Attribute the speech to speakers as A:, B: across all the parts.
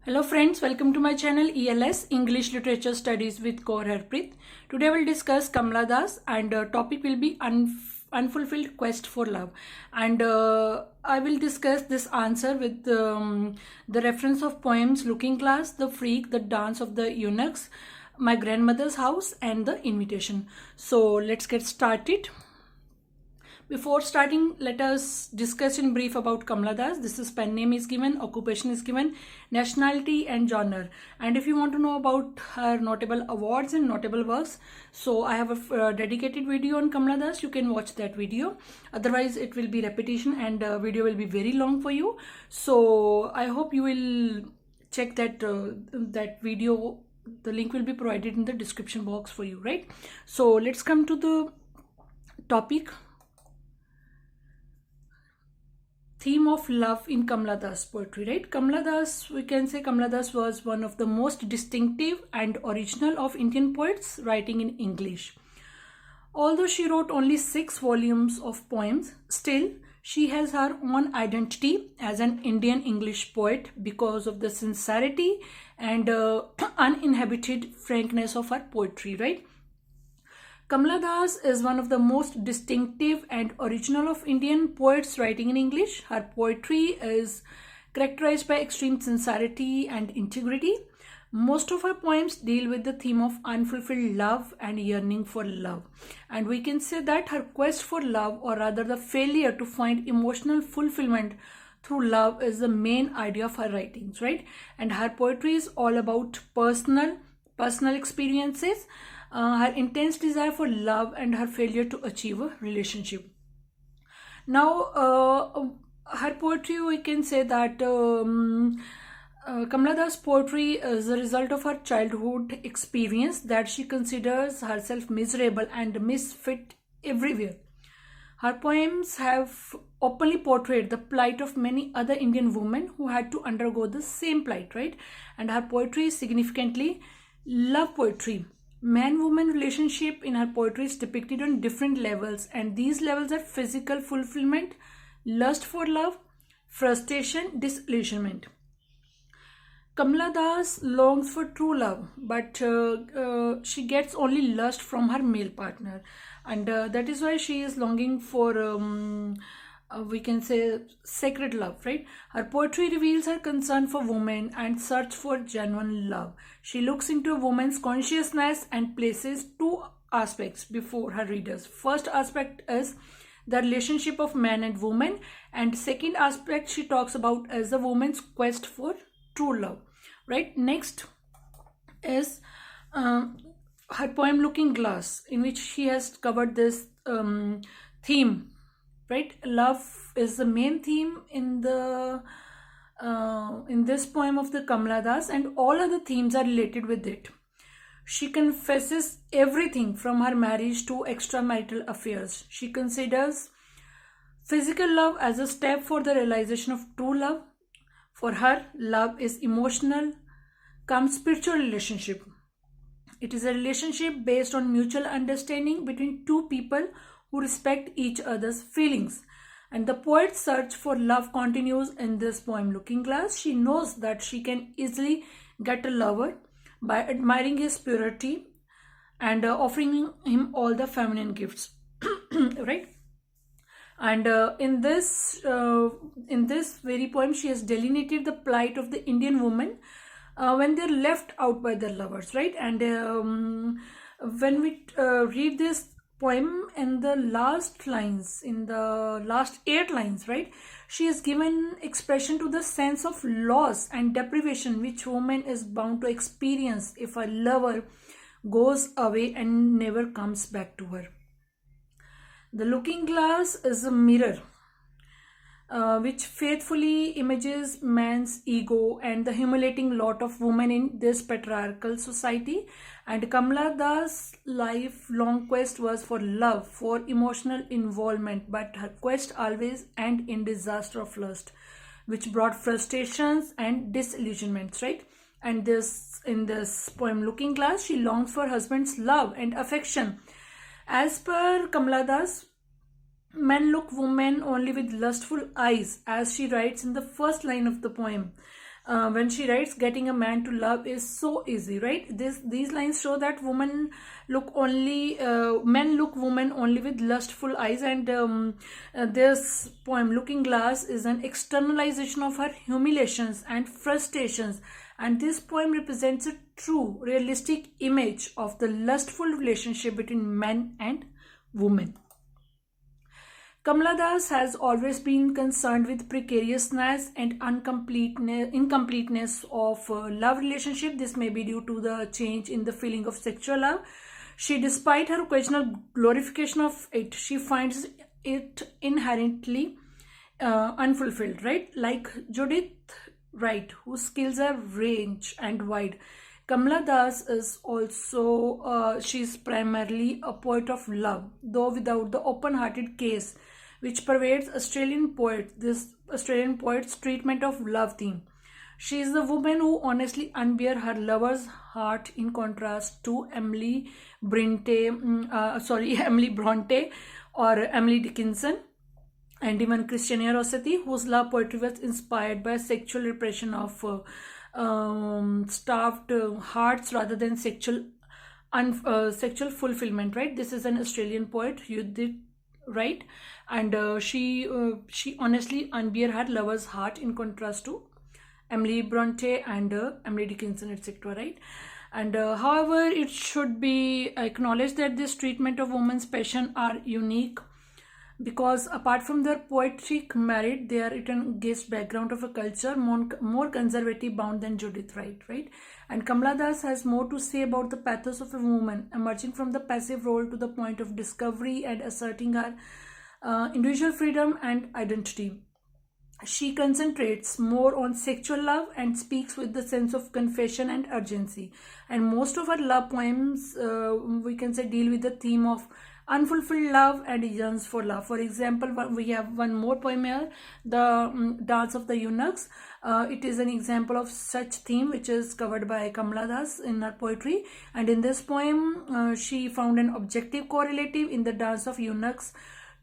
A: Hello friends, welcome to my channel ELS English Literature Studies with Kaur Harpreet. Today I will discuss Kamala Das and topic will be Unfulfilled Quest for Love. And I will discuss this answer with the reference of poems Looking Glass, The Freak, The Dance of the Eunuchs, My Grandmother's House and The Invitation. So let's get started. Before starting, let us discuss in brief about Kamala Das. This is pen name is given, occupation is given, nationality and genre. And if you want to know about her notable awards and notable works, so I have a dedicated video on Kamala Das. You can watch that video. Otherwise, it will be repetition and video will be very long for you. So I hope you will check that that video. The link will be provided in the description box for you, right? So let's come to the topic. Theme of love in Kamala Das poetry, right? Kamala Das, we can say Kamala Das was one of the most distinctive and original of Indian poets writing in English. Although she wrote only 6 volumes of poems, still she has her own identity as an Indian English poet because of the sincerity and uninhibited frankness of her poetry, right? Kamala Das is one of the most distinctive and original of Indian poets writing in English. Her poetry is characterized by extreme sincerity and integrity. Most of her poems deal with the theme of unfulfilled love and yearning for love. And we can say that her quest for love, or rather the failure to find emotional fulfillment through love, is the main idea of her writings, right? And her poetry is all about personal experiences, her intense desire for love and her failure to achieve a relationship. Now, her poetry, we can say that Kamala Das' poetry is a result of her childhood experience, that she considers herself miserable and misfit everywhere. Her poems have openly portrayed the plight of many other Indian women who had to undergo the same plight, right? And her poetry is significantly love poetry. Man-woman relationship in her poetry is depicted on different levels, and these levels are physical fulfillment, lust for love, frustration, disillusionment. Kamala Das longs for true love, but she gets only lust from her male partner, and that is why she is longing for we can say sacred love, right? Her poetry reveals her concern for women and search for genuine love. She looks into a woman's consciousness and places 2 aspects before her readers. First aspect is the relationship of man and woman, and second aspect she talks about is the woman's quest for true love, right? Next is her poem Looking Glass, in which she has covered this theme, right? Love is the main theme in the in this poem of the Kamala Das, and all other themes are related with it. She confesses everything from her marriage to extramarital affairs. She considers physical love as a step for the realization of true love. For her, love is emotional, comes spiritual relationship. It is a relationship based on mutual understanding between 2 people who respect each other's feelings. And the poet's search for love continues in this poem Looking Glass. She knows that she can easily get a lover by admiring his purity and offering him all the feminine gifts, right? And in this very poem, she has delineated the plight of the Indian woman when they're left out by their lovers, right? And when we read this poem, in the last lines, in the last 8 lines, right, she has given expression to the sense of loss and deprivation which woman is bound to experience if a lover goes away and never comes back to her. The Looking Glass is a mirror which faithfully images man's ego and the humiliating lot of women in this patriarchal society. And Kamala Das' lifelong quest was for love, for emotional involvement, but her quest always ended in disaster of lust, which brought frustrations and disillusionments, right? And in this poem Looking Glass, she longs for husband's love and affection. As per Kamala Das, men look women only with lustful eyes, as she writes in the first line of the poem. when she writes, getting a man to love is so easy, right? These lines show that men look women only with lustful eyes, and this poem, Looking Glass, is an externalization of her humiliations and frustrations, and this poem represents a true realistic image of the lustful relationship between men and women. Kamala Das has always been concerned with precariousness and incompleteness of love relationship. This may be due to the change in the feeling of sexual love. Despite her occasional glorification of it, she finds it inherently unfulfilled, right? Like Judith Wright, whose skills are range and wide. Kamala Das is also, she's primarily a poet of love, though without the open-hearted gaze which pervades this Australian poet's treatment of love theme. She is the woman who honestly unbear her lover's heart, in contrast to Emily Bronte or Emily Dickinson, and even Christiana Rossetti, whose love poetry was inspired by sexual repression of starved hearts rather than sexual fulfillment, right? This is an Australian poet, Judith Wright, and she honestly unbear her lover's heart, in contrast to Emily Bronte and Emily Dickinson, etc., right? And however, it should be acknowledged that this treatment of women's passion are unique, because apart from their poetic merit, they are written against background of a culture more conservative bound than Judith Wright, right? And Kamala Das has more to say about the pathos of a woman emerging from the passive role to the point of discovery and asserting her individual freedom and identity. She concentrates more on sexual love and speaks with the sense of confession and urgency. And most of her love poems, we can say, deal with the theme of unfulfilled love and yearns for love. For example, we have one more poem here, the Dance of the Eunuchs. It is an example of such theme which is covered by Kamala Das in her poetry. And in this poem, she found an objective correlative in the Dance of Eunuchs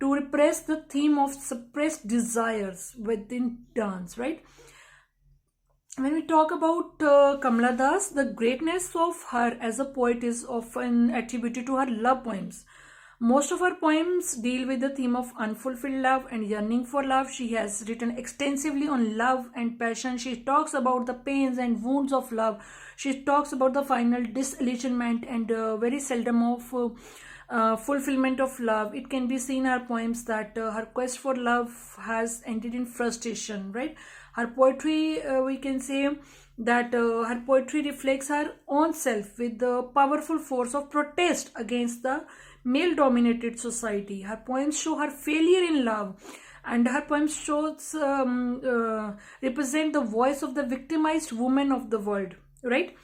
A: to repress the theme of suppressed desires within dance, right? When we talk about Kamala Das, the greatness of her as a poet is often attributed to her love poems. Most of her poems deal with the theme of unfulfilled love and yearning for love. She has written extensively on love and passion. She talks about the pains and wounds of love. She talks about the final disillusionment and very seldom of fulfillment of love. It can be seen in her poems that her quest for love has ended in frustration, right? Her poetry, we can say that her poetry reflects her own self with the powerful force of protest against the male-dominated society. Her poems show her failure in love, and her poems represent the voice of the victimized woman of the world, right?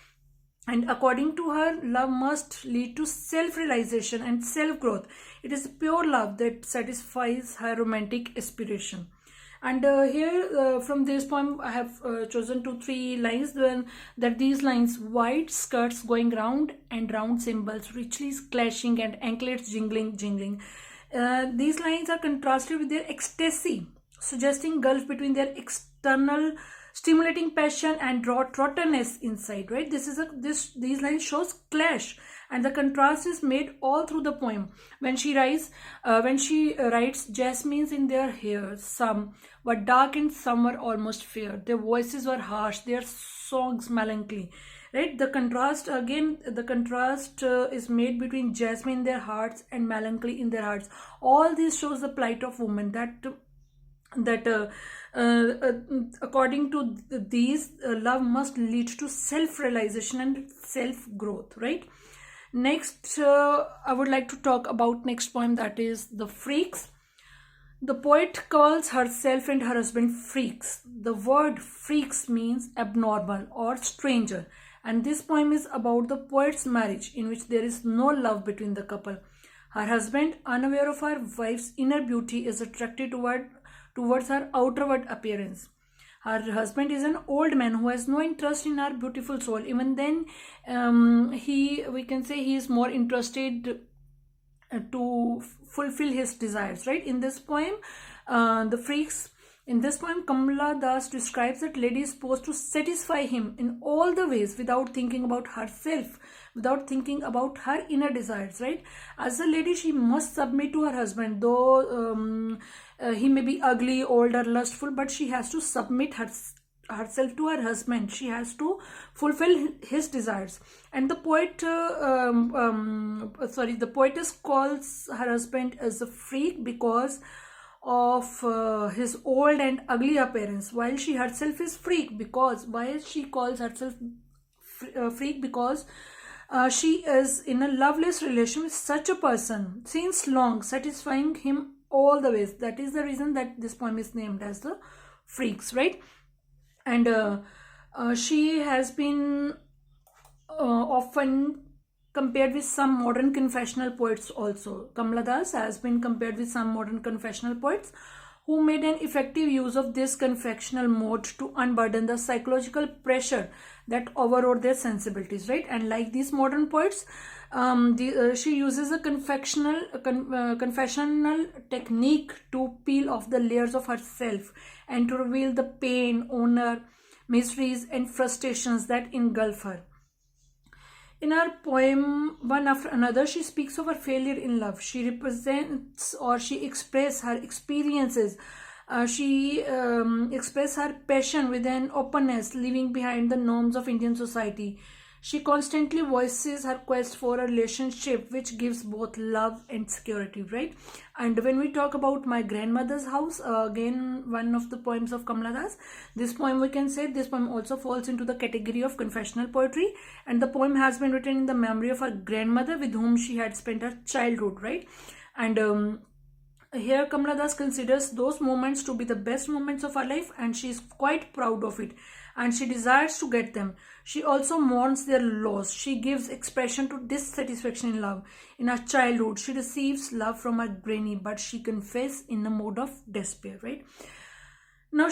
A: And according to her, love must lead to self-realization and self-growth. It is pure love that satisfies her romantic aspiration. And here from this poem, I have chosen 2-3 lines. That these lines: white skirts going round and round, cymbals richly clashing and anklets jingling. These lines are contrasted with their ecstasy, suggesting gulf between their external stimulating passion and rottenness inside, right? These lines shows clash, and the contrast is made all through the poem. When she writes, jasmines in their hair, some were dark and some were almost fair. Their voices were harsh, their songs melancholy, right? The contrast is made between jasmine in their hearts and melancholy in their hearts. All this shows the plight of women, according to these, love must lead to self-realization and self-growth, right? Next, I would like to talk about next poem, that is The Freaks. The poet calls herself and her husband freaks. The word freaks means abnormal or stranger, and this poem is about the poet's marriage in which there is no love between the couple. Her husband, unaware of her wife's inner beauty, is attracted towards her outward appearance. Her husband is an old man who has no interest in her beautiful soul. Even then, we can say he is more interested to fulfill his desires, right? In this poem, The Freaks, In this poem, Kamala Das describes that lady is supposed to satisfy him in all the ways without thinking about herself, without thinking about her inner desires, right? As a lady, she must submit to her husband, though he may be ugly, old, or lustful, but she has to submit herself to her husband. She has to fulfill his desires. And the the poetess calls her husband as a freak because of his old and ugly appearance, while she herself is freak. Because why she calls herself freak? Because she is in a loveless relation with such a person since long, satisfying him all the ways. That is the reason that this poem is named as the Freaks, right? And she has been often compared with some modern confessional poets also. Kamala Das has been compared with some modern confessional poets who made an effective use of this confessional mode to unburden the psychological pressure that overrode their sensibilities, right? And like these modern poets, she uses a confessional technique to peel off the layers of herself and to reveal the pain, honor, miseries, and frustrations that engulf her. In her poem, One After Another, she speaks of her failure in love. She represents or she expresses her experiences. She expresses her passion with an openness, leaving behind the norms of Indian society. She constantly voices her quest for a relationship which gives both love and security, right? And when we talk about My Grandmother's House, again, one of the poems of Kamala Das, this poem, we can say this poem also falls into the category of confessional poetry, and the poem has been written in the memory of her grandmother with whom she had spent her childhood, right? And here Kamala Das considers those moments to be the best moments of her life, and she is quite proud of it, and she desires to get them. She also mourns their loss. She gives expression to dissatisfaction in love. In her childhood, she receives love from her granny, but she confesses in a mode of despair, right? Now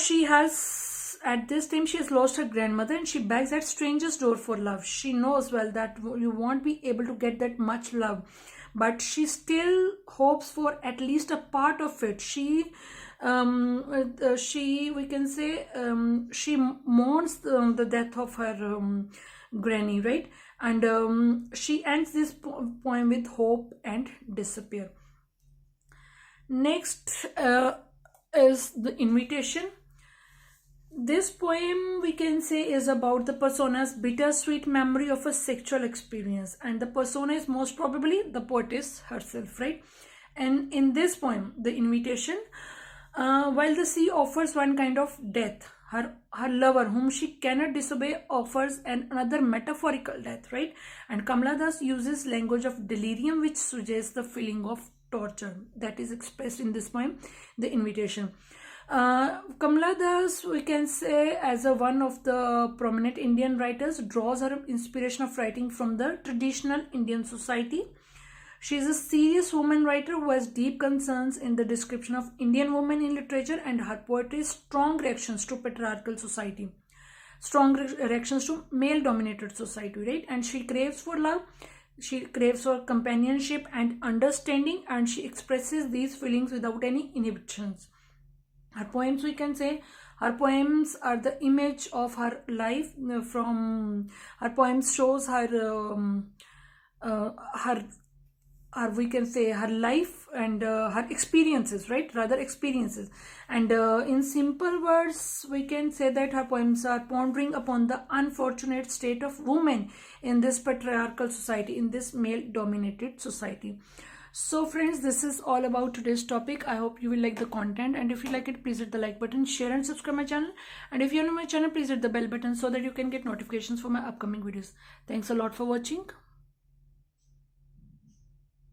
A: at this time, she has lost her grandmother and she begs at stranger's door for love. She knows well that you won't be able to get that much love, but she still hopes for at least a part of it. She we can say she mourns the death of her granny, right? And she ends this poem with hope and despair. Next is The Invitation. This poem, we can say, is about the persona's bittersweet memory of a sexual experience, and the persona is most probably the poetess herself, right? And in this poem, The Invitation, while the sea offers one kind of death, her lover, whom she cannot disobey, offers another metaphorical death, right? And Kamala Das uses language of delirium, which suggests the feeling of torture that is expressed in this poem, The Invitation. Kamala Das, we can say, as one of the prominent Indian writers, draws her inspiration of writing from the traditional Indian society. She is a serious woman writer who has deep concerns in the description of Indian women in literature, and her poetry is strong reactions to patriarchal society, strong reactions to male-dominated society, right? And she craves for love, she craves for companionship and understanding, and she expresses these feelings without any inhibitions. Her poems, we can say, her poems are the image of her life. From her poems shows we can say her life and her experiences, right? Rather experiences. And in simple words, we can say that her poems are pondering upon the unfortunate state of women in this patriarchal society, in this male-dominated society. So friends, this is all about today's topic. I hope you will like the content, and if you like it, please hit the like button, share and subscribe my channel. And if you are new to my channel, please hit the bell button so that you can get notifications for my upcoming videos. Thanks a lot for watching.